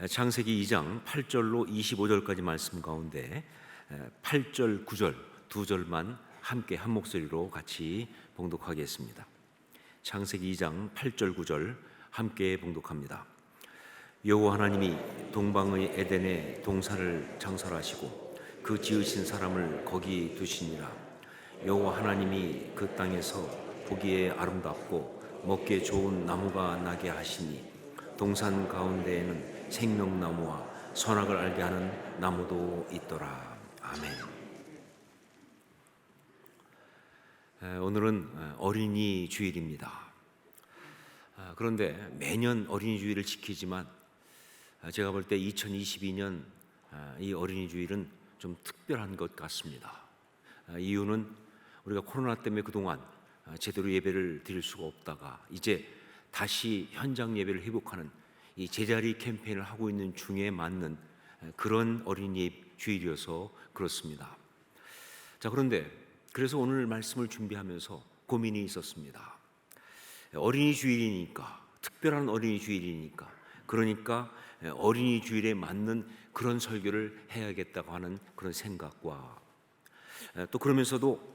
창세기 2장 8절로 25절까지 말씀 가운데 8절, 9절 두 절만 함께 한 목소리로 같이 봉독하겠습니다. 창세기 2장 8절, 9절 함께 봉독합니다. 여호와 하나님이 동방의 에덴에 동산을 장설하시고 그 지으신 사람을 거기 두시니라. 여호와 하나님이 그 땅에서 보기에 아름답고 먹기에 좋은 나무가 나게 하시니 동산 가운데에는 생명나무와 선악을 알게 하는 나무도 있더라. 아멘. 오늘은 어린이 주일입니다. 그런데 매년 어린이 주일을 지키지만 제가 볼 때 2022년 이 어린이 주일은 좀 특별한 것 같습니다. 이유는 우리가 코로나 때문에 그동안 제대로 예배를 드릴 수가 없다가 이제 다시 현장 예배를 회복하는 이 제자리 캠페인을 하고 있는 중에 맞는 그런 어린이 주일이어서 그렇습니다. 그런데 그래서 오늘 말씀을 준비하면서 고민이 있었습니다. 어린이 주일이니까, 특별한 어린이 주일이니까, 그러니까 어린이 주일에 맞는 그런 설교를 해야겠다고 하는 그런 생각과 또 그러면서도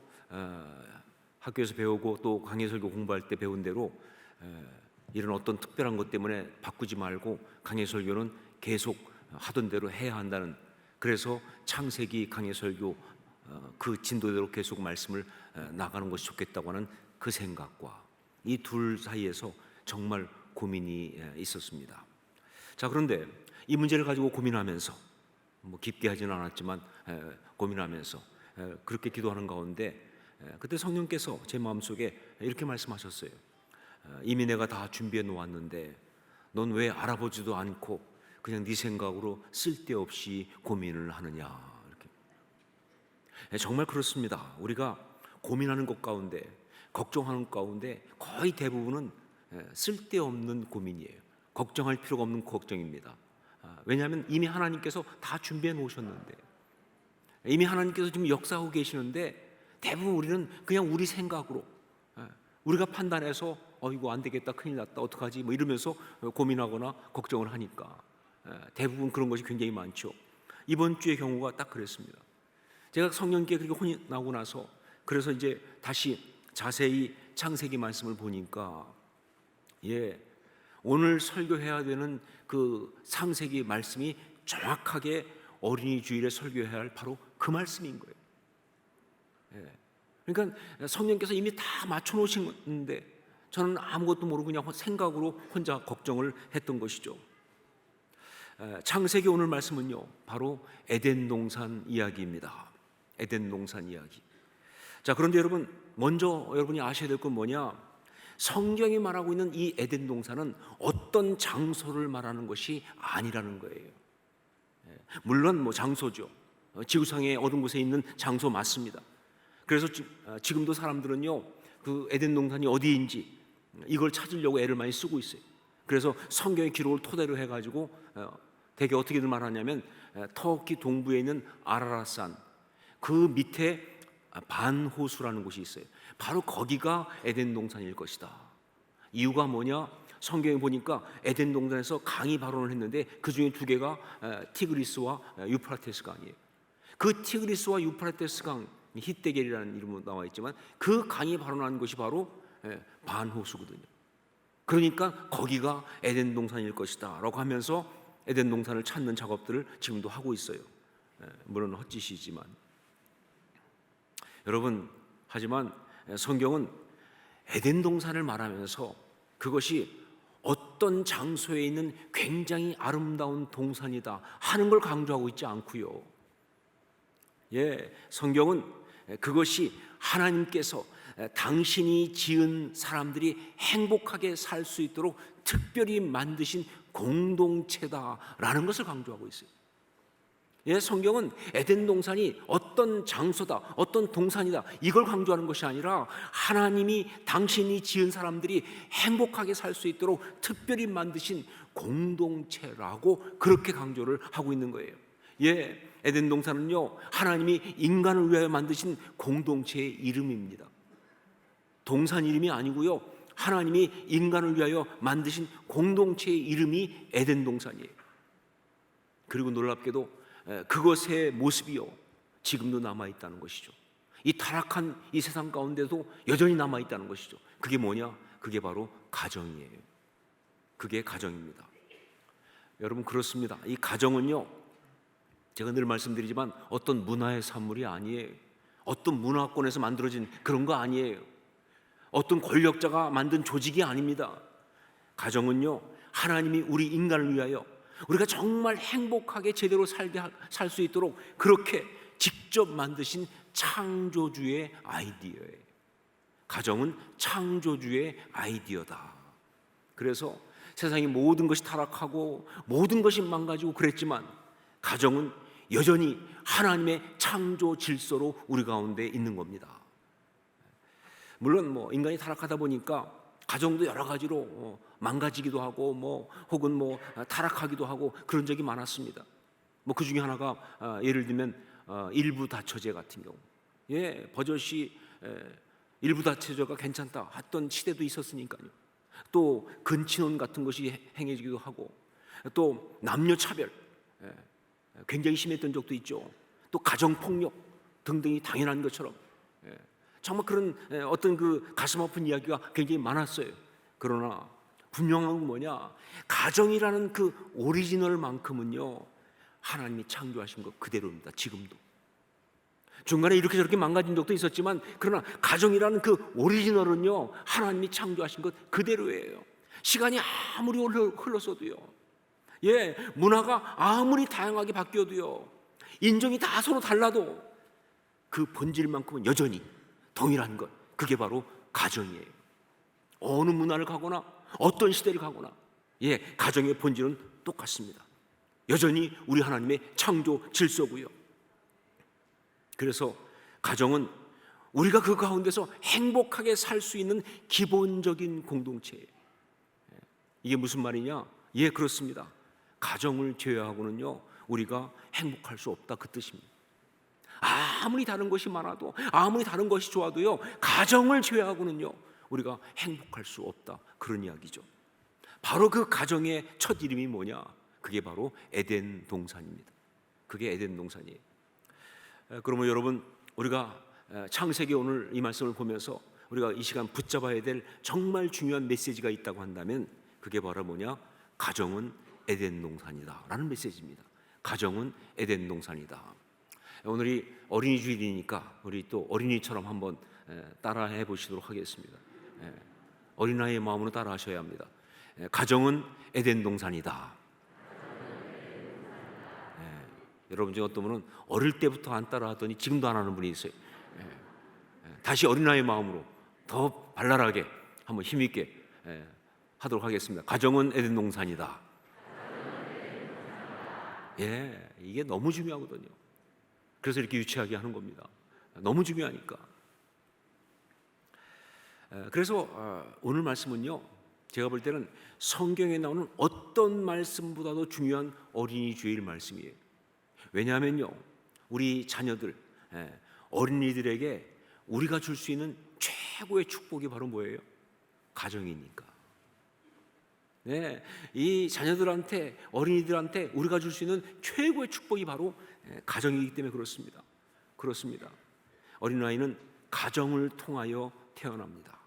학교에서 배우고 또 강의 설교 공부할 때 배운 대로 이런 어떤 특별한 것 때문에 바꾸지 말고 강의 설교는 계속 하던 대로 해야 한다는, 그래서 창세기 강의 설교 그 진도대로 계속 말씀을 나가는 것이 좋겠다고 하는 그 생각과 이 둘 사이에서 정말 고민이 있었습니다. 그런데 이 문제를 가지고 고민하면서 깊게 하지는 않았지만 고민하면서 그렇게 기도하는 가운데 그때 성령께서 제 마음속에 이렇게 말씀하셨어요. 이미 내가 다 준비해 놓았는데 넌 왜 알아보지도 않고 그냥 네 생각으로 쓸데없이 고민을 하느냐. 이렇게. 정말 그렇습니다. 우리가 고민하는 것 가운데, 걱정하는 것 가운데 거의 대부분은 쓸데없는 고민이에요. 걱정할 필요가 없는 걱정입니다. 왜냐하면 이미 하나님께서 다 준비해 놓으셨는데, 이미 하나님께서 지금 역사하고 계시는데 대부분 우리는 그냥 우리 생각으로 우리가 판단해서 이거 안 되겠다, 큰일 났다, 어떡하지 이러면서 고민하거나 걱정을 하니까 대부분 그런 것이 굉장히 많죠. 이번 주의 경우가 딱 그랬습니다. 제가 성령께 그렇게 혼이 나고 나서 그래서 이제 다시 자세히 창세기 말씀을 보니까 오늘 설교해야 되는 그 창세기 말씀이 정확하게 어린이 주일에 설교해야 할 바로 그 말씀인 거예요. 그러니까 성령께서 이미 다 맞춰 놓으시는데 저는 아무것도 모르고 그냥 생각으로 혼자 걱정을 했던 것이죠. 창세기 오늘 말씀은요, 바로 에덴 동산 이야기입니다. 에덴 동산 이야기. 그런데 여러분, 먼저 여러분이 아셔야 될 건 뭐냐? 성경이 말하고 있는 이 에덴 동산은 어떤 장소를 말하는 것이 아니라는 거예요. 물론 장소죠. 지구상의 어떤 곳에 있는 장소 맞습니다. 그래서 지금도 사람들은요, 그 에덴 동산이 어디인지 이걸 찾으려고 애를 많이 쓰고 있어요. 그래서 성경의 기록을 토대로 해가지고 되게 어떻게들 말하냐면 터키 동부에 있는 아라라산 그 밑에 반호수라는 곳이 있어요. 바로 거기가 에덴 동산일 것이다. 이유가 뭐냐? 성경에 보니까 에덴 동산에서 강이 발원을 했는데 그 중에 두 개가 티그리스와 유프라테스 강이에요. 그 티그리스와 유프라테스 강, 히데겔이라는 이름으로 나와 있지만 그 강이 발원한 것이 바로 반호수거든요. 그러니까 거기가 에덴 동산일 것이다 라고 하면서 에덴 동산을 찾는 작업들을 지금도 하고 있어요. 물론 헛짓이지만 여러분, 하지만 성경은 에덴 동산을 말하면서 그것이 어떤 장소에 있는 굉장히 아름다운 동산이다 하는 걸 강조하고 있지 않고요. 성경은 그것이 하나님께서 당신이 지은 사람들이 행복하게 살 수 있도록 특별히 만드신 공동체다라는 것을 강조하고 있어요. 성경은 에덴 동산이 어떤 장소다, 어떤 동산이다 이걸 강조하는 것이 아니라 하나님이 당신이 지은 사람들이 행복하게 살 수 있도록 특별히 만드신 공동체라고 그렇게 강조를 하고 있는 거예요. 에덴 동산은요, 하나님이 인간을 위하여 만드신 공동체의 이름입니다. 동산 이름이 아니고요, 하나님이 인간을 위하여 만드신 공동체의 이름이 에덴 동산이에요. 그리고 놀랍게도 그것의 모습이요 지금도 남아있다는 것이죠. 이 타락한 이 세상 가운데도 여전히 남아있다는 것이죠. 그게 뭐냐? 그게 바로 가정이에요. 그게 가정입니다. 여러분, 그렇습니다. 이 가정은요, 제가 늘 말씀드리지만 어떤 문화의 산물이 아니에요. 어떤 문화권에서 만들어진 그런 거 아니에요. 어떤 권력자가 만든 조직이 아닙니다. 가정은요, 하나님이 우리 인간을 위하여 우리가 정말 행복하게 제대로 살 수 있도록 그렇게 직접 만드신 창조주의 아이디어예요. 가정은 창조주의 아이디어다. 그래서 세상의 모든 것이 타락하고 모든 것이 망가지고 그랬지만 가정은 여전히 하나님의 창조 질서로 우리 가운데 있는 겁니다. 물론 인간이 타락하다 보니까 가정도 여러 가지로 망가지기도 하고 혹은 타락하기도 하고 그런 적이 많았습니다. 그 중에 하나가 예를 들면 일부 다처제 같은 경우, 버젓이 일부 다처제가 괜찮다 했던 시대도 있었으니까요. 또 근친혼 같은 것이 행해지기도 하고, 또 남녀 차별 굉장히 심했던 적도 있죠. 또 가정폭력 등등이 당연한 것처럼 정말 그런 어떤 그 가슴 아픈 이야기가 굉장히 많았어요. 그러나 분명한 건 뭐냐? 가정이라는 그 오리지널만큼은요 하나님이 창조하신 것 그대로입니다. 지금도 중간에 이렇게 저렇게 망가진 적도 있었지만, 그러나 가정이라는 그 오리지널은요 하나님이 창조하신 것 그대로예요. 시간이 아무리 흘렀어도요, 문화가 아무리 다양하게 바뀌어도요, 인종이 다 서로 달라도 그 본질만큼은 여전히 동일한 것, 그게 바로 가정이에요. 어느 문화를 가거나 어떤 시대를 가거나 가정의 본질은 똑같습니다. 여전히 우리 하나님의 창조 질서고요. 그래서 가정은 우리가 그 가운데서 행복하게 살 수 있는 기본적인 공동체예요. 이게 무슨 말이냐? 그렇습니다. 가정을 제외하고는요 우리가 행복할 수 없다, 그 뜻입니다. 아무리 다른 것이 많아도, 아무리 다른 것이 좋아도요, 가정을 제외하고는요 우리가 행복할 수 없다, 그런 이야기죠. 바로 그 가정의 첫 이름이 뭐냐? 그게 바로 에덴 동산입니다. 그게 에덴 동산이에요. 그러면 여러분, 우리가 창세기 오늘 이 말씀을 보면서 우리가 이 시간 붙잡아야 될 정말 중요한 메시지가 있다고 한다면 그게 바로 뭐냐? 가정은 에덴 동산이다 라는 메시지입니다. 가정은 에덴 동산이다. 오늘이 어린이 주일이니까 우리 또 어린이처럼 한번 따라해 보시도록 하겠습니다. 어린아이의 마음으로 따라 하셔야 합니다. 가정은 에덴 동산이다. 여러분 중에 어떤 분은 어릴 때부터 안 따라 하더니 지금도 안 하는 분이 있어요. 다시 어린아이의 마음으로 더 발랄하게 한번 힘있게 하도록 하겠습니다. 가정은 에덴 동산이다. 이게 너무 중요하거든요. 그래서 이렇게 유치하게 하는 겁니다. 너무 중요하니까. 그래서 오늘 말씀은요, 제가 볼 때는 성경에 나오는 어떤 말씀보다도 중요한 어린이 주일 말씀이에요. 왜냐하면요, 우리 자녀들, 어린이들에게 우리가 줄 수 있는 최고의 축복이 바로 뭐예요? 가정이니까. 이 자녀들한테, 어린이들한테 우리가 줄 수 있는 최고의 축복이 바로 가정이기 때문에 그렇습니다. 어린아이는 가정을 통하여 태어납니다.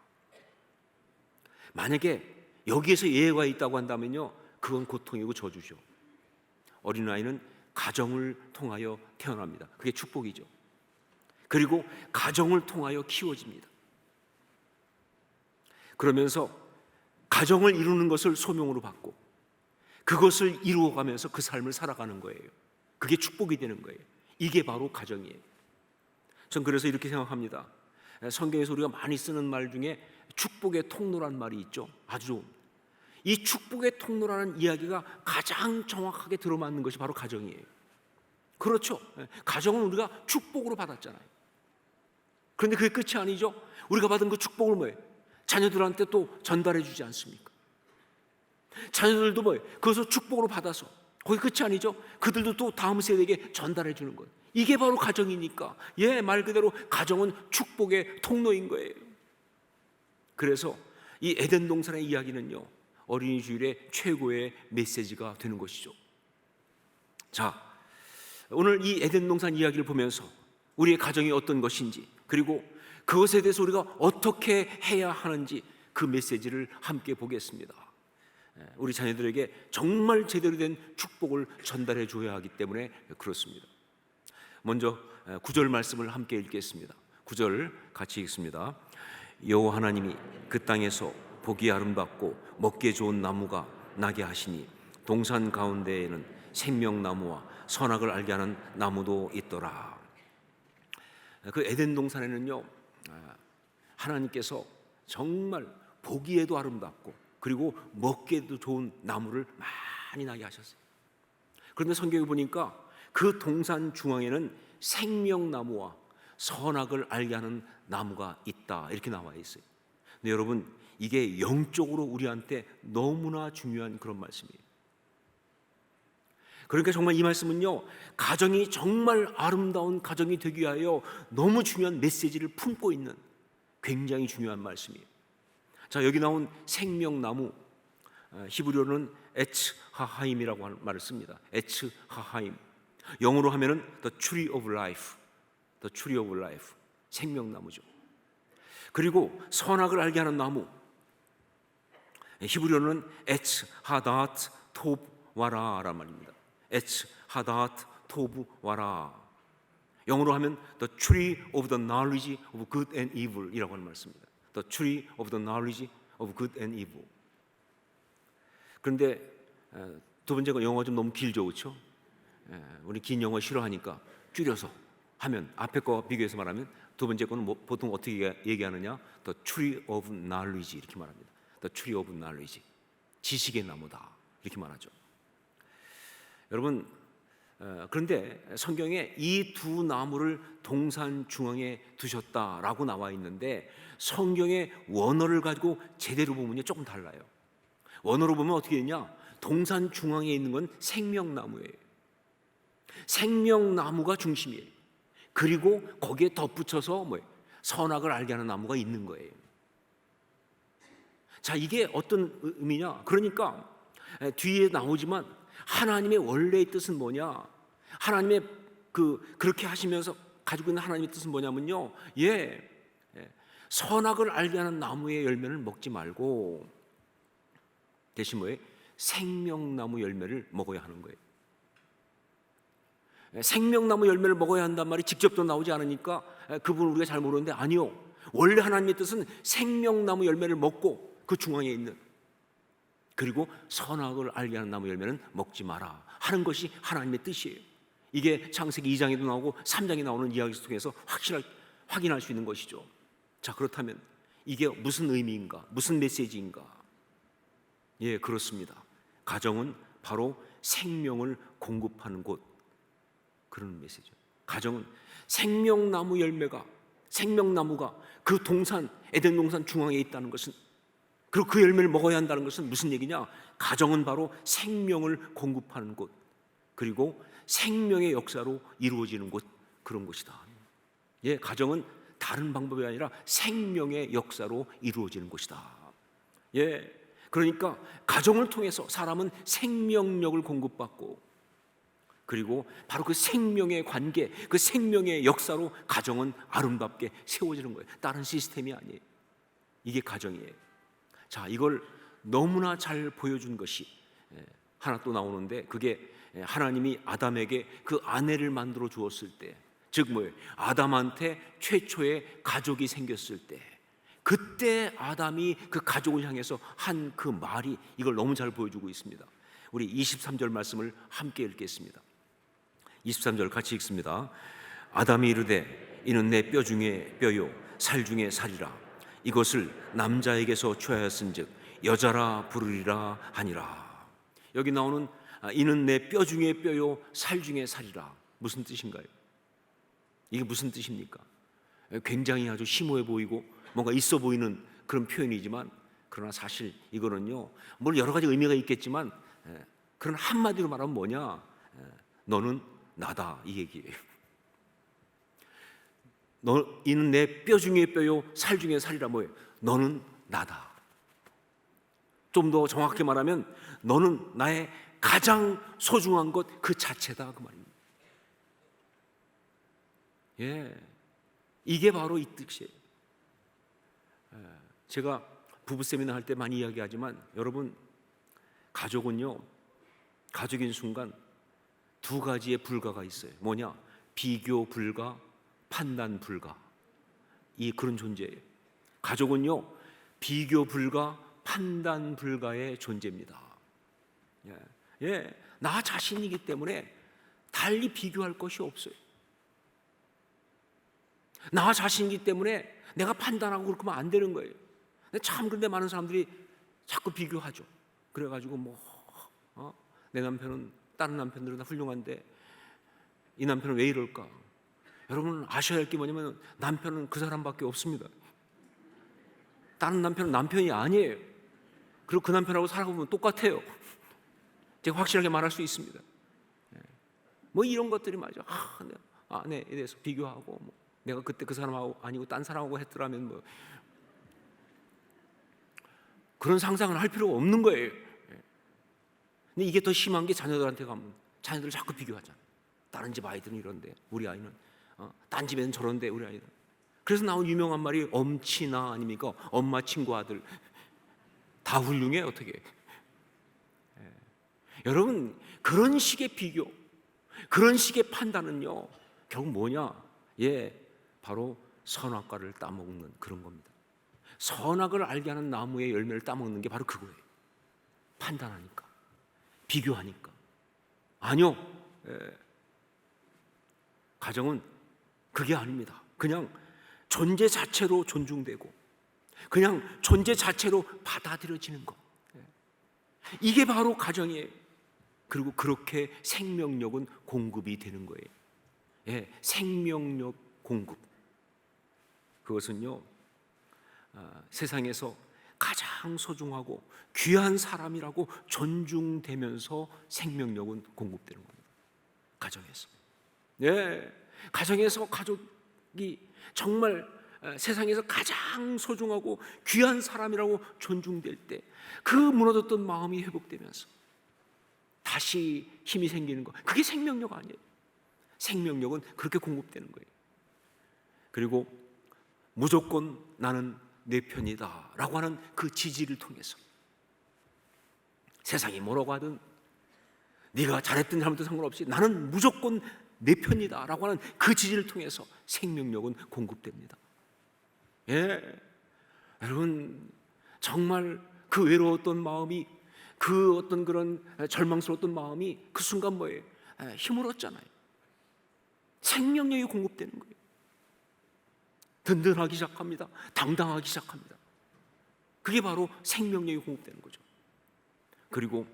만약에 여기에서 예외가 있다고 한다면요, 그건 고통이고 저주죠. 어린아이는 가정을 통하여 태어납니다. 그게 축복이죠. 그리고 가정을 통하여 키워집니다. 그러면서 가정을 이루는 것을 소명으로 받고 그것을 이루어가면서 그 삶을 살아가는 거예요. 그게 축복이 되는 거예요. 이게 바로 가정이에요. 전 그래서 이렇게 생각합니다. 성경에서 우리가 많이 쓰는 말 중에 축복의 통로란 말이 있죠. 아주 좋은. 이 축복의 통로라는 이야기가 가장 정확하게 들어맞는 것이 바로 가정이에요. 그렇죠. 가정은 우리가 축복으로 받았잖아요. 그런데 그게 끝이 아니죠. 우리가 받은 그 축복을 뭐예요? 자녀들한테 또 전달해 주지 않습니까? 자녀들도 뭐예요? 그것을 축복으로 받아서, 거기 끝이 아니죠. 그들도 또 다음 세대에게 전달해 주는 거예요. 이게 바로 가정이니까, 말 그대로 가정은 축복의 통로인 거예요. 그래서 이 에덴 동산의 이야기는요, 어린이 주일의 최고의 메시지가 되는 것이죠. 자, 오늘 이 에덴 동산 이야기를 보면서 우리의 가정이 어떤 것인지, 그리고 그것에 대해서 우리가 어떻게 해야 하는지 그 메시지를 함께 보겠습니다. 우리 자녀들에게 정말 제대로 된 축복을 전달해 줘야 하기 때문에 그렇습니다. 먼저 9절 말씀을 함께 읽겠습니다. 9절 같이 읽습니다. 여호와 하나님이 그 땅에서 보기 아름답고 먹기에 좋은 나무가 나게 하시니 동산 가운데에는 생명나무와 선악을 알게 하는 나무도 있더라. 그 에덴 동산에는요, 하나님께서 정말 보기에도 아름답고 그리고 먹기에도 좋은 나무를 많이 나게 하셨어요. 그런데 성경에 보니까 그 동산 중앙에는 생명나무와 선악을 알게 하는 나무가 있다, 이렇게 나와 있어요. 근데 여러분, 이게 영적으로 우리한테 너무나 중요한 그런 말씀이에요. 그러니까 정말 이 말씀은요, 가정이 정말 아름다운 가정이 되기 위하여 너무 중요한 메시지를 품고 있는 굉장히 중요한 말씀이에요. 자, 여기 나온 생명나무, 히브리어는 에츠하하임이라고 말을 씁니다. 에츠하하임, 영어로 하면은 the tree of life, the tree of life, 생명나무죠. 그리고 선악을 알게 하는 나무, 히브리어는 에츠하다트 톱와라란 말입니다. 에츠하다트 톱와라, 영어로 하면 the tree of the knowledge of good and evil이라고 하는 말씀입니다. The tree of the knowledge of good and evil. 그런데 두 번째가 영어가 좀 너무 길죠, 그렇죠? 우리 긴 영어 싫어하니까 줄여서 하면, 앞에 거 비교해서 말하면 두 번째 거는 보통 어떻게 얘기하느냐? The tree of knowledge 이렇게 말합니다. The tree of knowledge, 지식의 나무다 이렇게 말하죠. 여러분, 그런데 성경에 이 두 나무를 동산 중앙에 두셨다라고 나와 있는데 성경의 원어를 가지고 제대로 보면요 조금 달라요. 원어로 보면 어떻게 되냐? 동산 중앙에 있는 건 생명나무예요. 생명나무가 중심이에요. 그리고 거기에 덧붙여서 선악을 알게 하는 나무가 있는 거예요. 자, 이게 어떤 의미냐? 그러니까 뒤에 나오지만 하나님의 원래의 뜻은 뭐냐? 하나님의 그렇게 하시면서 가지고 있는 하나님의 뜻은 뭐냐면요, 선악을 알게 하는 나무의 열매를 먹지 말고 대신 생명나무 열매를 먹어야 하는 거예요. 생명나무 열매를 먹어야 한단 말이 직접도 나오지 않으니까 그 부분을 우리가 잘 모르는데, 아니요, 원래 하나님의 뜻은 생명나무 열매를 먹고 그 중앙에 있는, 그리고 선악을 알게 하는 나무 열매는 먹지 마라 하는 것이 하나님의 뜻이에요. 이게 창세기 2장에도 나오고 3장에 나오는 이야기 속에서 확인할 수 있는 것이죠. 자, 그렇다면 이게 무슨 의미인가? 무슨 메시지인가? 그렇습니다. 가정은 바로 생명을 공급하는 곳, 그런 메시지죠. 가정은 생명나무 열매가, 생명나무가 그 동산, 에덴 동산 중앙에 있다는 것은, 그리고 그 열매를 먹어야 한다는 것은 무슨 얘기냐? 가정은 바로 생명을 공급하는 곳, 그리고 생명의 역사로 이루어지는 곳, 그런 곳이다. 가정은 다른 방법이 아니라 생명의 역사로 이루어지는 곳이다. 그러니까 가정을 통해서 사람은 생명력을 공급받고, 그리고 바로 그 생명의 관계, 그 생명의 역사로 가정은 아름답게 세워지는 거예요. 다른 시스템이 아니에요. 이게 가정이에요. 자, 이걸 너무나 잘 보여준 것이 하나 또 나오는데, 그게 하나님이 아담에게 그 아내를 만들어 주었을 때, 즉 아담한테 최초의 가족이 생겼을 때, 그때 아담이 그 가족을 향해서 한 그 말이 이걸 너무 잘 보여주고 있습니다. 우리 23절 말씀을 함께 읽겠습니다. 23절 같이 읽습니다. 아담이 이르되 이는 내 뼈 중에 뼈요 살 중에 살이라. 이것을 남자에게서 취하였은즉 여자라 부르리라 하니라. 여기 나오는 이는 내 뼈 중에 뼈요 살 중에 살이라, 무슨 뜻인가요? 이게 무슨 뜻입니까? 굉장히 아주 심오해 보이고 뭔가 있어 보이는 그런 표현이지만, 그러나 사실 이거는요, 물론 여러 가지 의미가 있겠지만 그런 한마디로 말하면 뭐냐? 너는 나다, 이 얘기예요. 이는 내 뼈 중에 뼈요 살 중에 살이라, 뭐예요? 너는 나다. 좀 더 정확히 말하면 너는 나의 가장 소중한 것 그 자체다, 그 말입니다. 이게 바로 이 뜻이에요. 제가 부부 세미나 할 때 많이 이야기하지만 여러분, 가족은요, 가족인 순간 두 가지의 불가가 있어요. 뭐냐? 비교 불가, 판단 불가. 그런 존재예요. 가족은요, 비교 불가, 판단 불가의 존재입니다. 나 자신이기 때문에 달리 비교할 것이 없어요. 나 자신이기 때문에 내가 판단하고 그렇게 하면 안 되는 거예요. 참 그런데 많은 사람들이 자꾸 비교하죠. 그래가지고 내 남편은 다른 남편들은 다 훌륭한데 이 남편은 왜 이럴까? 여러분 아셔야 할 게 뭐냐면 남편은 그 사람밖에 없습니다. 다른 남편은 남편이 아니에요. 그리고 그 남편하고 살아보면 똑같아요. 제가 확실하게 말할 수 있습니다. 이런 것들이 말이죠. 아내에 대해서 비교하고 내가 그때 그 사람하고 아니고 딴 사람하고 했더라면 그런 상상을 할 필요가 없는 거예요. 근데 이게 더 심한 게 자녀들한테 가면 자녀들을 자꾸 비교하잖아. 다른 집 아이들은 이런데 우리 아이는 딴 집에는 저런데 우리 아이는. 그래서 나온 유명한 말이 엄친아 아닙니까? 엄마 친구 아들 다 훌륭해 어떻게. 여러분 그런 식의 비교, 그런 식의 판단은요 결국 뭐냐? 바로 선악과를 따먹는 그런 겁니다. 선악을 알게 하는 나무의 열매를 따먹는 게 바로 그거예요. 판단하니까, 비교하니까. 아니요, 가정은 그게 아닙니다. 그냥 존재 자체로 존중되고 그냥 존재 자체로 받아들여지는 것, 이게 바로 가정이에요. 그리고 그렇게 생명력은 공급이 되는 거예요. 생명력 공급. 그것은요 세상에서 가장 소중하고 귀한 사람이라고 존중되면서 생명력은 공급되는 겁니다. 가정에서. 가정에서 가족이 정말 세상에서 가장 소중하고 귀한 사람이라고 존중될 때 그 무너졌던 마음이 회복되면서 다시 힘이 생기는 것, 그게 생명력 아니에요. 생명력은 그렇게 공급되는 거예요. 그리고 무조건 나는 내 편이다 라고 하는 그 지지를 통해서 세상이 뭐라고 하든 네가 잘했든 잘못든 상관없이 나는 무조건 내 편이다 라고 하는 그 지지를 통해서 생명력은 공급됩니다. 여러분 정말 그 외로웠던 마음이, 그 어떤 그런 절망스러웠던 마음이 그 순간 뭐예요? 힘을 얻잖아요. 생명력이 공급되는 거예요. 든든하기 시작합니다. 당당하기 시작합니다. 그게 바로 생명력이 공급되는 거죠. 그리고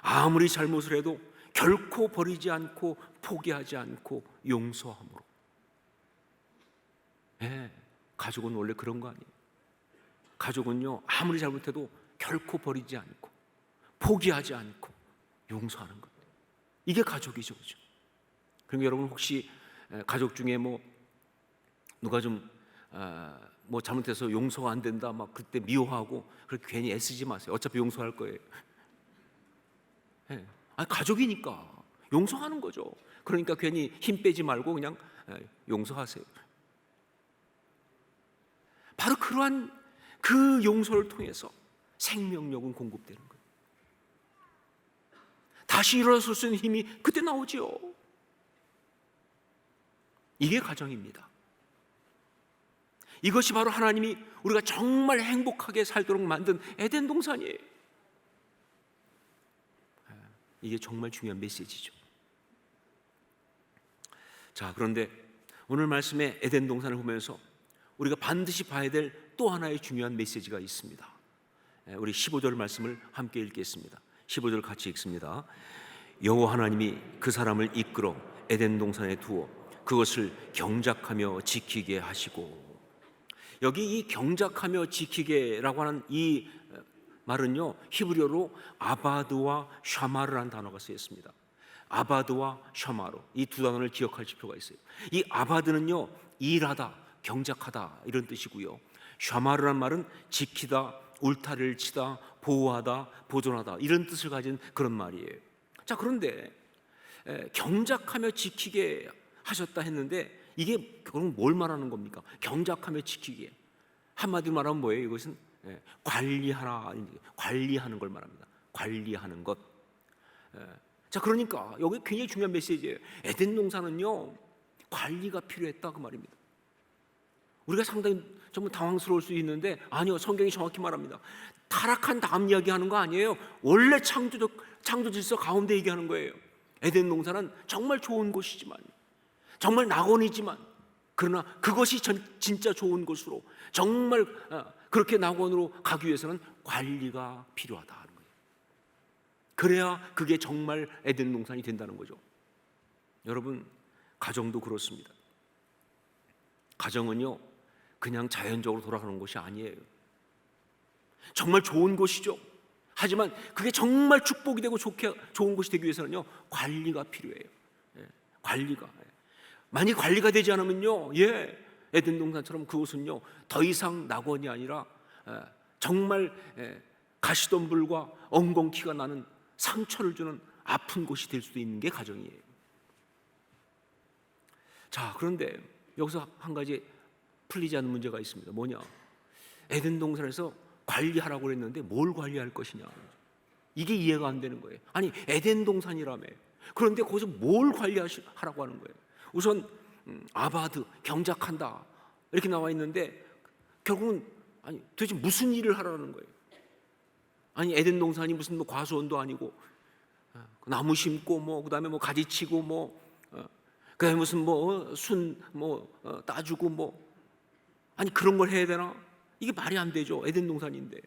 아무리 잘못을 해도 결코 버리지 않고 포기하지 않고 용서함으로. 가족은 원래 그런 거 아니에요. 가족은요 아무리 잘못해도 결코 버리지 않고 포기하지 않고 용서하는 것, 이게 가족이죠, 그렇죠? 그러니까 여러분 혹시 가족 중에 누가 좀 잘못해서 용서가 안 된다 막 그때 미워하고 그렇게 괜히 애쓰지 마세요. 어차피 용서할 거예요. 가족이니까 용서하는 거죠. 그러니까 괜히 힘 빼지 말고 그냥 용서하세요. 바로 그러한 그 용서를 통해서 생명력은 공급되는 거예요. 다시 일어설 수 있는 힘이 그때 나오지요. 이게 가정입니다. 이것이 바로 하나님이 우리가 정말 행복하게 살도록 만든 에덴 동산이에요. 이게 정말 중요한 메시지죠. 자, 그런데 오늘 말씀의 에덴 동산을 보면서 우리가 반드시 봐야 될 또 하나의 중요한 메시지가 있습니다. 우리 15절 말씀을 함께 읽겠습니다. 15절 같이 읽습니다. 여호와 하나님이 그 사람을 이끌어 에덴 동산에 두어 그것을 경작하며 지키게 하시고. 여기 이 경작하며 지키게라고 하는 이 말은요 히브리어로 아바드와 샤마르라는 단어가 쓰였습니다. 아바드와 샤마르, 이 두 단어를 기억할 필요가 있어요. 이 아바드는요 일하다, 경작하다 이런 뜻이고요, 샤마르란 말은 지키다, 울타리를 치다, 보호하다, 보존하다 이런 뜻을 가진 그런 말이에요. 자, 그런데 경작하며 지키게 하셨다 했는데 이게 그럼 뭘 말하는 겁니까? 경작하며 지키게. 한마디로 말하면 뭐예요? 이것은 관리하는 걸 말합니다. 관리하는 것. 자, 그러니까 여기 굉장히 중요한 메시지예요. 에덴 동산은요, 관리가 필요했다 그 말입니다. 우리가 상당히 좀 당황스러울 수 있는데 아니요, 성경이 정확히 말합니다. 타락한 다음 이야기하는 거 아니에요. 원래 창조 질서 가운데 얘기하는 거예요. 에덴 동산은 정말 좋은 곳이지만, 정말 낙원이지만, 그러나 그것이 진짜 좋은 곳으로, 정말 그렇게 낙원으로 가기 위해서는 관리가 필요하다 하는 거예요. 그래야 그게 정말 에덴 동산이 된다는 거죠. 여러분, 가정도 그렇습니다. 가정은요, 그냥 자연적으로 돌아가는 것이 아니에요. 정말 좋은 곳이죠. 하지만 그게 정말 축복이 되고 좋은 곳이 되기 위해서는요, 관리가 필요해요. 관리가. 만약 관리가 되지 않으면요, 에덴 동산처럼 그곳은요, 더 이상 낙원이 아니라 정말 가시덤불과 엉겅퀴가 나는 상처를 주는 아픈 곳이 될 수도 있는 게 가정이에요. 자, 그런데 여기서 한 가지 풀리지 않는 문제가 있습니다. 뭐냐? 에덴 동산에서 관리하라고 그랬는데 뭘 관리할 것이냐? 이게 이해가 안 되는 거예요. 아니, 에덴 동산이라며. 그런데 거기서 뭘 관리하라고 하는 거예요? 우선 아바드, 경작한다 이렇게 나와 있는데 결국은 아니 도대체 무슨 일을 하라는 거예요? 아니, 에덴 동산이 무슨 뭐 과수원도 아니고 나무 심고 뭐 그다음에 뭐 가지 치고 뭐 그다음에 무슨 뭐 순 뭐 따주고 뭐 아니 그런 걸 해야 되나? 이게 말이 안 되죠. 에덴 동산인데.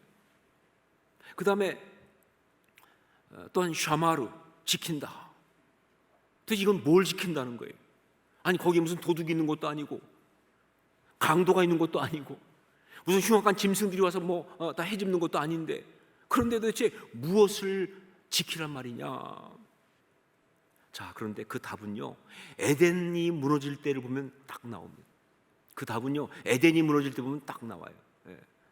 그다음에 또한 샤마르, 지킨다. 도대체 이건 뭘 지킨다는 거예요? 아니, 거기 무슨 도둑이 있는 것도 아니고 강도가 있는 것도 아니고 무슨 흉악한 짐승들이 와서 뭐 다 해집는 것도 아닌데, 그런데 도대체 무엇을 지키란 말이냐? 자, 그런데 그 답은요, 에덴이 무너질 때를 보면 딱 나옵니다. 그 답은요, 에덴이 무너질 때 보면 딱 나와요.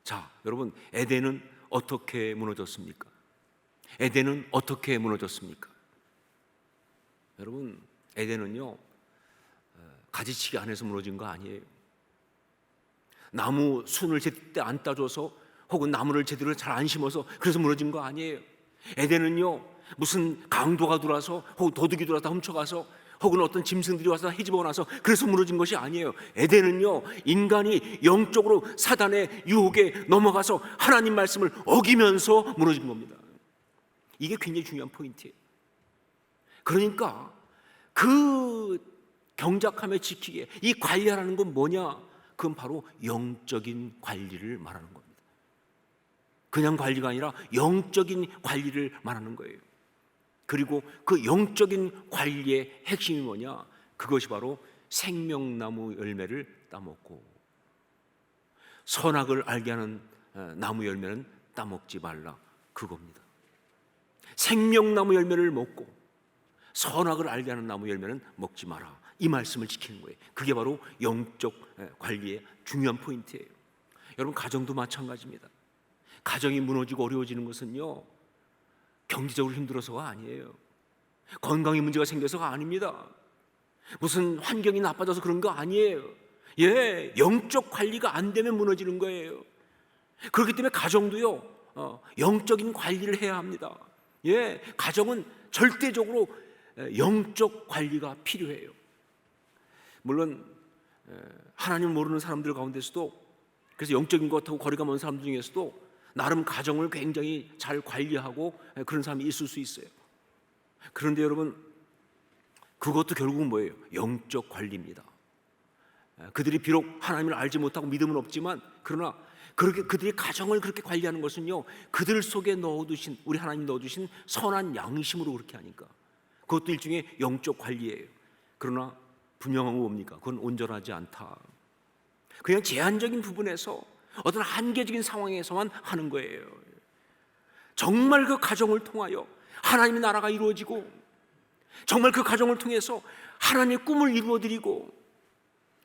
자, 여러분, 에덴은 어떻게 무너졌습니까? 에덴은 어떻게 무너졌습니까? 여러분, 에덴은요, 가지치기 안 해서 무너진 거 아니에요. 나무 순을 제때 안 따줘서 혹은 나무를 제대로 잘 안 심어서 그래서 무너진 거 아니에요. 에덴은요, 무슨 강도가 들어와서 혹은 도둑이 들어와서 훔쳐가서 혹은 어떤 짐승들이 와서 헤집어 나서 그래서 무너진 것이 아니에요. 에덴은요, 인간이 영적으로 사단의 유혹에 넘어가서 하나님 말씀을 어기면서 무너진 겁니다. 이게 굉장히 중요한 포인트예요. 그러니까 그 경작하며 지키게, 이 관리하라는 건 뭐냐? 그건 바로 영적인 관리를 말하는 겁니다. 그냥 관리가 아니라 영적인 관리를 말하는 거예요. 그리고 그 영적인 관리의 핵심이 뭐냐? 그것이 바로 생명나무 열매를 따먹고, 선악을 알게 하는 나무 열매는 따먹지 말라, 그겁니다. 생명나무 열매를 먹고 선악을 알게 하는 나무 열매는 먹지 마라, 이 말씀을 지키는 거예요. 그게 바로 영적 관리의 중요한 포인트예요. 여러분, 가정도 마찬가지입니다. 가정이 무너지고 어려워지는 것은요, 경제적으로 힘들어서가 아니에요. 건강에 문제가 생겨서가 아닙니다. 무슨 환경이 나빠져서 그런 거 아니에요. 영적 관리가 안 되면 무너지는 거예요. 그렇기 때문에 가정도요, 영적인 관리를 해야 합니다. 가정은 절대적으로 영적 관리가 필요해요. 물론 하나님을 모르는 사람들 가운데서도, 그래서 영적인 것하고 거리가 먼 사람들 중에서도 나름 가정을 굉장히 잘 관리하고 그런 사람이 있을 수 있어요. 그런데 여러분, 그것도 결국은 뭐예요? 영적 관리입니다. 그들이 비록 하나님을 알지 못하고 믿음은 없지만, 그러나 그렇게 그들이 가정을 그렇게 관리하는 것은요, 그들 속에 넣어두신, 우리 하나님 넣어주신 선한 양심으로 그렇게 하니까 그것도 일종의 영적 관리예요. 그러나 분명한 건 뭡니까? 그건 온전하지 않다. 그냥 제한적인 부분에서 어떤 한계적인 상황에서만 하는 거예요. 정말 그 가정을 통하여 하나님의 나라가 이루어지고, 정말 그 가정을 통해서 하나님의 꿈을 이루어드리고,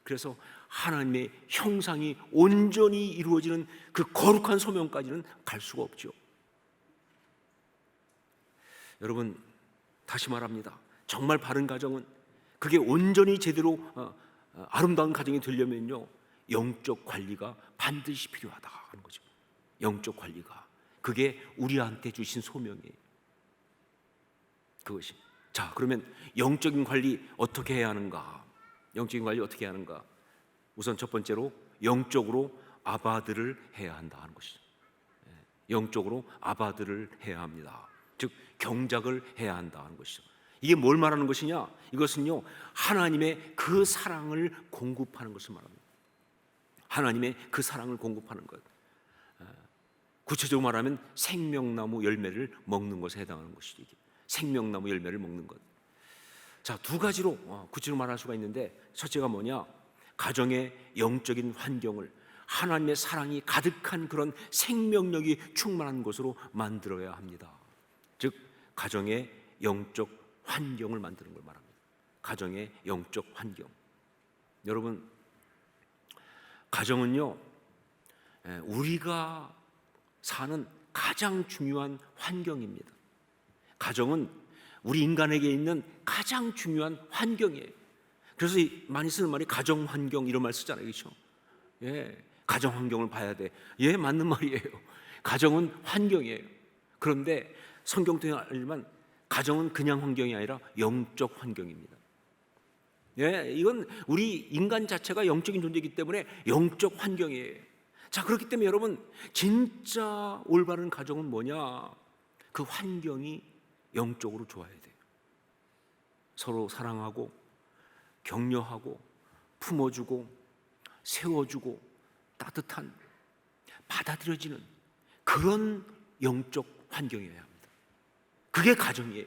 그래서 하나님의 형상이 온전히 이루어지는 그 거룩한 소명까지는 갈 수가 없죠. 여러분, 다시 말합니다. 정말 바른 가정은, 그게 온전히 제대로 아름다운 가정이 되려면요, 영적 관리가 반드시 필요하다 하는 거죠. 영적 관리가, 그게 우리한테 주신 소명이에요. 그것이. 자, 그러면 영적인 관리 어떻게 해야 하는가? 영적인 관리 어떻게 해야 하는가? 우선 첫 번째로 영적으로 아바들을 해야 한다 하는 것이죠. 영적으로 아바들을 해야 합니다. 즉 경작을 해야 한다 하는 것이죠. 이게 뭘 말하는 것이냐? 이것은요, 하나님의 그 사랑을 공급하는 것을 말합니다. 하나님의 그 사랑을 공급하는 것. 구체적으로 말하면 생명나무 열매를 먹는 것에 해당하는 것이죠. 이게. 생명나무 열매를 먹는 것. 자, 두 가지로 구체적으로 말할 수가 있는데, 첫째가 뭐냐? 가정의 영적인 환경을 하나님의 사랑이 가득한 그런 생명력이 충만한 곳으로 만들어야 합니다. 즉 가정의 영적 환경을 만드는 걸 말합니다. 가정의 영적 환경. 여러분, 가정은요, 우리가 사는 가장 중요한 환경입니다. 가정은 우리 인간에게 있는 가장 중요한 환경이에요. 그래서 많이 쓰는 말이 가정 환경, 이런 말 쓰잖아요, 그렇죠? 예, 가정 환경을 봐야 돼. 예, 맞는 말이에요. 가정은 환경이에요. 그런데 성경 통해 알지만 가정은 그냥 환경이 아니라 영적 환경입니다. 예, 이건 우리 인간 자체가 영적인 존재이기 때문에 영적 환경이에요. 자, 그렇기 때문에 여러분, 진짜 올바른 가정은 뭐냐? 그 환경이 영적으로 좋아야 돼요. 서로 사랑하고 격려하고 품어주고 세워주고 따뜻한, 받아들여지는 그런 영적 환경이어야 합니다. 그게 가정이에요.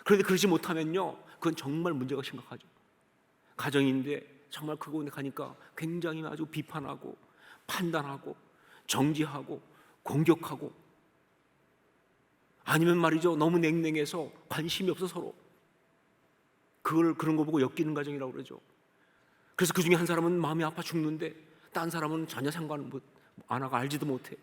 그런데 그러지 못하면요, 그건 정말 문제가 심각하죠. 가정인데 정말 그곳에 가니까 굉장히 아주 비판하고 판단하고 정죄하고 공격하고, 아니면 말이죠, 너무 냉랭해서 관심이 없어 서로. 그런 거 보고 엮이는 가정이라고 그러죠. 그래서 그 중에 한 사람은 마음이 아파 죽는데 딴 사람은 전혀 상관 안 하고 알지도 못해.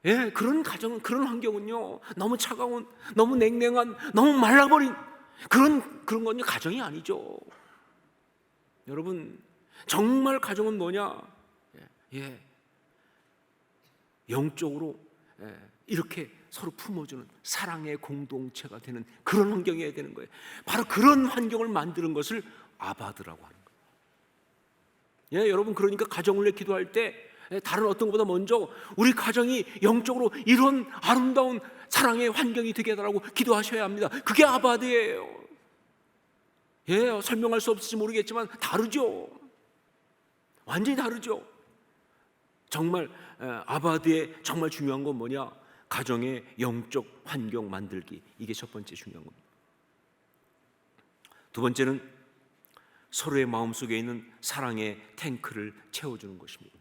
예, 그런 가정은, 그런 환경은요, 너무 차가운, 너무 냉랭한, 너무 말라버린 그런 건요, 가정이 아니죠. 여러분, 정말 가정은 뭐냐? 예, 영적으로 이렇게 서로 품어주는 사랑의 공동체가 되는 그런 환경이어야 되는 거예요. 바로 그런 환경을 만드는 것을 아바드라고 하는 거예요. 예, 여러분, 그러니까 가정을 위해 기도할 때 다른 어떤 것보다 먼저 우리 가정이 영적으로 이런 아름다운 사랑의 환경이 되게 해달라고 기도하셔야 합니다. 그게 아바드예요. 예, 설명할 수 없을지 모르겠지만 다르죠. 완전히 다르죠. 정말 아바드의 정말 중요한 건 뭐냐? 가정의 영적 환경 만들기. 이게 첫 번째 중요한 겁니다. 두 번째는 서로의 마음속에 있는 사랑의 탱크를 채워주는 것입니다.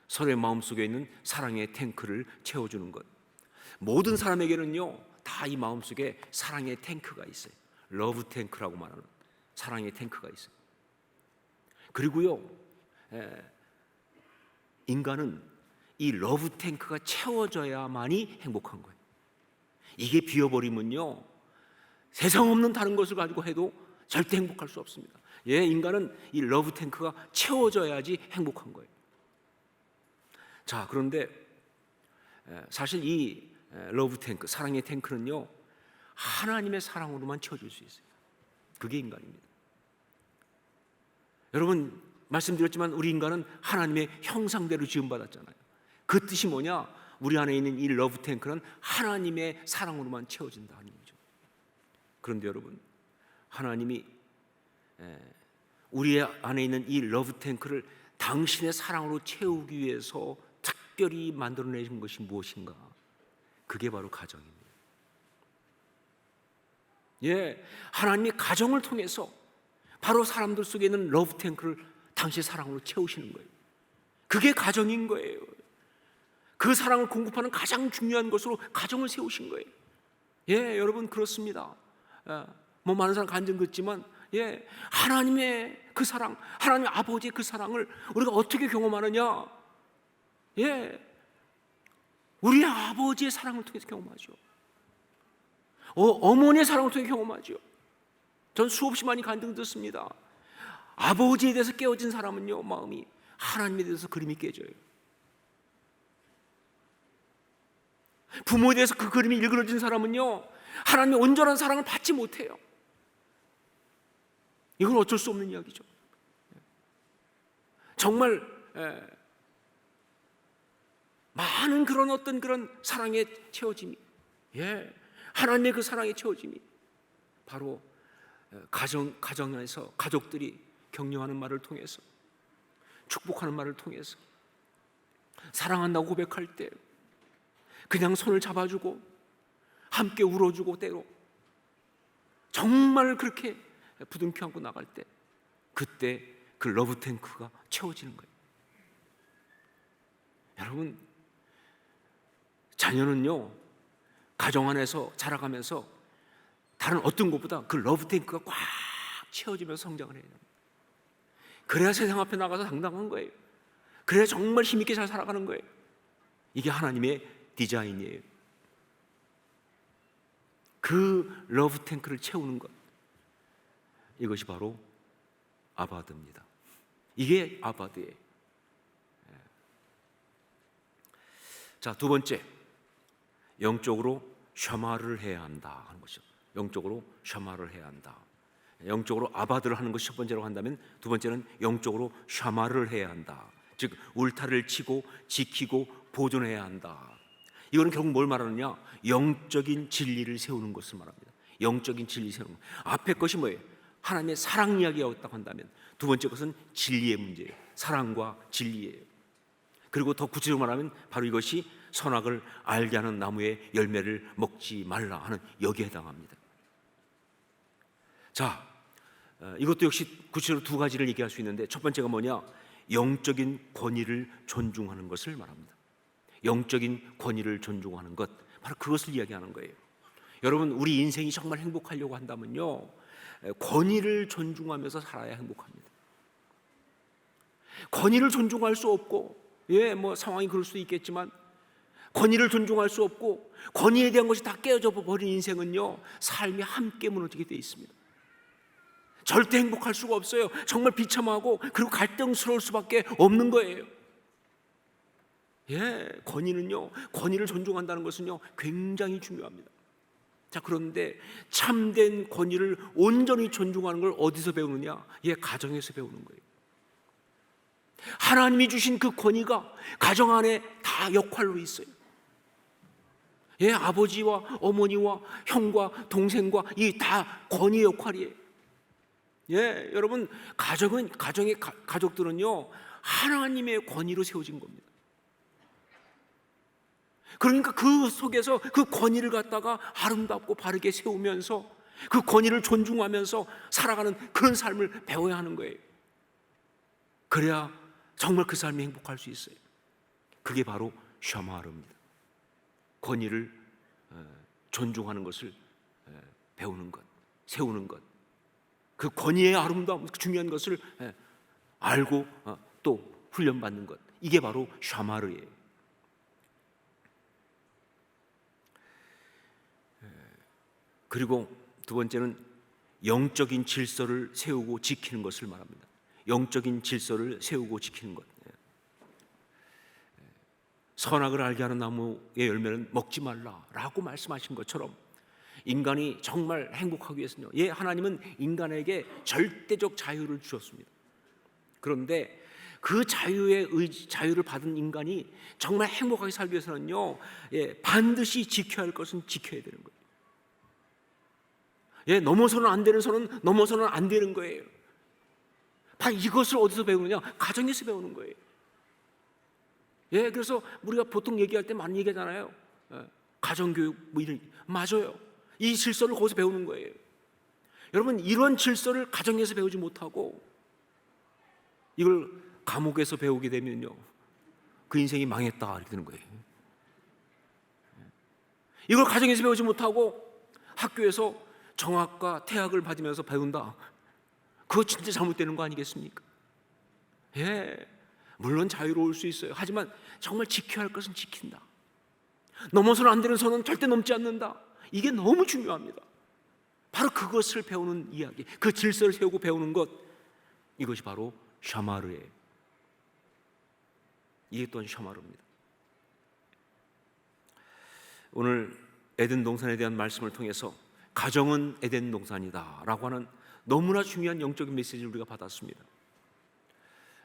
서로의 마음속에 있는 사랑의 탱크를 채워주는 것. 모든 사람에게는요, 다 이 마음속에 사랑의 탱크가 있어요. 러브 탱크라고 말하는 사랑의 탱크가 있어요. 그리고요, 인간은 이 러브 탱크가 채워져야만이 행복한 거예요. 이게 비어버리면요, 세상 없는 다른 것을 가지고 해도 절대 행복할 수 없습니다. 예, 인간은 이 러브 탱크가 채워져야지 행복한 거예요. 자, 그런데 사실 이 러브 탱크, 사랑의 탱크는요, 하나님의 사랑으로만 채워질 수 있어요. 그게 인간입니다. 여러분, 말씀드렸지만 우리 인간은 하나님의 형상대로 지음받았잖아요. 그 뜻이 뭐냐? 우리 안에 있는 이 러브 탱크는 하나님의 사랑으로만 채워진다 하는 거죠. 그런데 여러분, 하나님이 우리 안에 있는 이 러브 탱크를 당신의 사랑으로 채우기 위해서 특별히 만들어내신 것이 무엇인가? 그게 바로 가정입니다. 예, 하나님이 가정을 통해서 바로 사람들 속에 있는 러브 탱크를 당신의 사랑으로 채우시는 거예요. 그게 가정인 거예요. 그 사랑을 공급하는 가장 중요한 것으로 가정을 세우신 거예요. 예, 여러분, 그렇습니다. 뭐 많은 사람 간증 듣지만, 예, 하나님의 그 사랑, 하나님 아버지의 그 사랑을 우리가 어떻게 경험하느냐? 예, 우리 아버지의 사랑을 통해서 경험하죠. 어머니의 사랑을 통해 경험하죠. 전 수없이 많이 간증 듣습니다. 아버지에 대해서 깨어진 사람은요, 마음이 하나님에 대해서 그림이 깨져요. 부모에 대해서 그 그림이 일그러진 사람은요, 하나님의 온전한 사랑을 받지 못해요. 이건 어쩔 수 없는 이야기죠. 정말 많은 그런 사랑의 채워짐이, 하나님의 그 사랑의 채워짐이 바로 가정 안에서 가족들이 격려하는 말을 통해서, 축복하는 말을 통해서, 사랑한다고 고백할 때 그냥 손을 잡아주고 함께 울어주고, 때로 정말 그렇게 부둥켜 안고 나갈 때, 그때 그 러브 탱크가 채워지는 거예요. 여러분, 자녀는요, 가정 안에서 자라가면서 다른 어떤 것보다 그 러브 탱크가 꽉 채워지면서 성장을 해요. 그래야 세상 앞에 나가서 당당한 거예요. 그래야 정말 힘있게 잘 살아가는 거예요. 이게 하나님의 디자인이에요. 그 러브 탱크를 채우는 것, 이것이 바로 아바드입니다. 이게 아바드예요. 자, 두 번째, 영적으로 샤마를 해야 한다 하는 것이죠. 영적으로 샤마를 해야 한다. 영적으로 아바드를 하는 것이 첫 번째로 한다면, 두 번째는 영적으로 샤마를 해야 한다. 즉 울타리를 치고 지키고 보존해야 한다. 이거는 결국 뭘 말하느냐? 영적인 진리를 세우는 것을 말합니다. 영적인 진리 세우는 것. 앞에 것이 뭐예요? 하나님의 사랑 이야기였다고 한다면, 두 번째 것은 진리의 문제예요. 사랑과 진리예요. 그리고 더 구체적으로 말하면 바로 이것이 선악을 알게 하는 나무의 열매를 먹지 말라 하는 여기에 해당합니다. 자, 이것도 역시 구체적으로 두 가지를 얘기할 수 있는데, 첫 번째가 뭐냐? 영적인 권위를 존중하는 것을 말합니다. 영적인 권위를 존중하는 것, 바로 그것을 이야기하는 거예요. 여러분, 우리 인생이 정말 행복하려고 한다면요, 권위를 존중하면서 살아야 행복합니다. 권위를 존중할 수 없고, 뭐 상황이 그럴 수도 있겠지만, 권위를 존중할 수 없고 권위에 대한 것이 다 깨어져 버린 인생은요, 삶이 함께 무너지게 돼 있습니다. 절대 행복할 수가 없어요. 정말 비참하고 그리고 갈등스러울 수밖에 없는 거예요. 권위는요, 권위를 존중한다는 것은요, 굉장히 중요합니다. 자, 그런데 참된 권위를 온전히 존중하는 걸 어디서 배우느냐? 가정에서 배우는 거예요. 하나님이 주신 그 권위가 가정 안에 다 역할로 있어요. 아버지와 어머니와 형과 동생과 이 다 권위 역할이에요. 여러분, 가정의 가족들은요, 하나님의 권위로 세워진 겁니다. 그러니까 그 속에서 그 권위를 갖다가 아름답고 바르게 세우면서 그 권위를 존중하면서 살아가는 그런 삶을 배워야 하는 거예요. 그래야 정말 그 삶이 행복할 수 있어요. 그게 바로 샤마르입니다. 권위를 존중하는 것을 배우는 것, 세우는 것, 그 권위의 아름다움, 중요한 것을 알고 또 훈련받는 것, 이게 바로 샤마르예요. 그리고 두 번째는 영적인 질서를 세우고 지키는 것을 말합니다. 영적인 질서를 세우고 지키는 것. 선악을 알게 하는 나무의 열매는 먹지 말라라고 말씀하신 것처럼, 인간이 정말 행복하기 위해서는요, 하나님은 인간에게 절대적 자유를 주셨습니다. 그런데 그 자유를 받은 인간이 정말 행복하게 살기 위해서는요, 반드시 지켜야 할 것은 지켜야 되는 거예요. 넘어서는 안 되는 선은 넘어서는 안 되는 거예요. 바로 이것을 어디서 배우느냐? 가정에서 배우는 거예요. 그래서 우리가 보통 얘기할 때 많이 얘기하잖아요. 가정교육 뭐 이런, 맞아요. 이 질서를 거기서 배우는 거예요. 여러분, 이런 질서를 가정에서 배우지 못하고 이걸 감옥에서 배우게 되면요, 그 인생이 망했다 이렇게 되는 거예요. 이걸 가정에서 배우지 못하고 학교에서 정학과 태학을 받으면서 배운다, 그거 진짜 잘못되는 거 아니겠습니까? 물론 자유로울 수 있어요. 하지만 정말 지켜야 할 것은 지킨다. 넘어서는 안 되는 선은 절대 넘지 않는다. 이게 너무 중요합니다. 바로 그것을 배우는 이야기, 그 질서를 세우고 배우는 것, 이것이 바로 샤마르예요. 이게 또한 샤마르입니다. 오늘 에덴 동산에 대한 말씀을 통해서 가정은 에덴 동산이다 라고 하는 너무나 중요한 영적인 메시지를 우리가 받았습니다.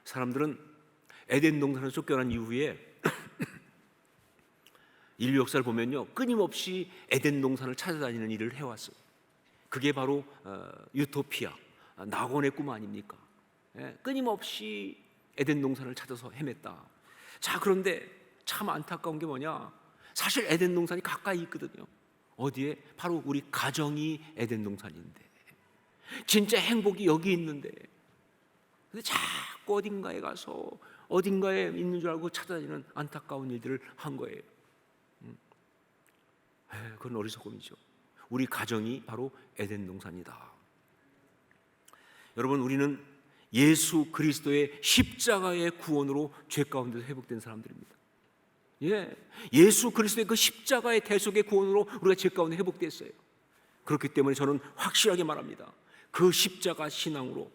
사람들은 에덴 동산을 쫓겨난 이후에 인류 역사를 보면요, 끊임없이 에덴 동산을 찾아다니는 일을 해왔어요. 그게 바로 유토피아, 낙원의 꿈 아닙니까? 끊임없이 에덴 동산을 찾아서 헤맸다. 자, 그런데 참 안타까운 게 뭐냐? 사실 에덴 동산이 가까이 있거든요. 어디에? 바로 우리 가정이 에덴 동산인데, 진짜 행복이 여기 있는데, 근데 자꾸 어딘가에 가서 어딘가에 있는 줄 알고 찾아다니는 안타까운 일들을 한 거예요. 그건 어리석음이죠. 우리 가정이 바로 에덴 동산이다. 여러분, 우리는 예수 그리스도의 십자가의 구원으로 죄 가운데서 회복된 사람들입니다. 예수 그리스도의 그 십자가의 대속의 구원으로 우리가 죄 가운데 회복됐어요. 그렇기 때문에 저는 확실하게 말합니다. 그 십자가 신앙으로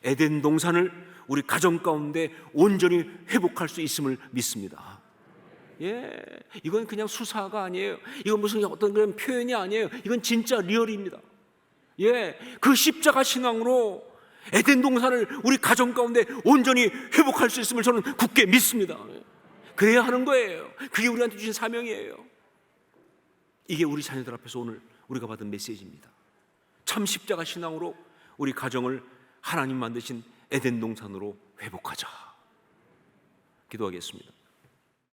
에덴 동산을 우리 가정 가운데 온전히 회복할 수 있음을 믿습니다. 이건 그냥 수사가 아니에요. 이건 무슨 어떤 그런 표현이 아니에요. 이건 진짜 리얼입니다. 그 십자가 신앙으로 에덴 동산을 우리 가정 가운데 온전히 회복할 수 있음을 저는 굳게 믿습니다. 그래야 하는 거예요. 그게 우리한테 주신 사명이에요. 이게 우리 자녀들 앞에서 오늘 우리가 받은 메시지입니다. 참 십자가 신앙으로 우리 가정을 하나님 만드신 에덴 동산으로 회복하자. 기도하겠습니다.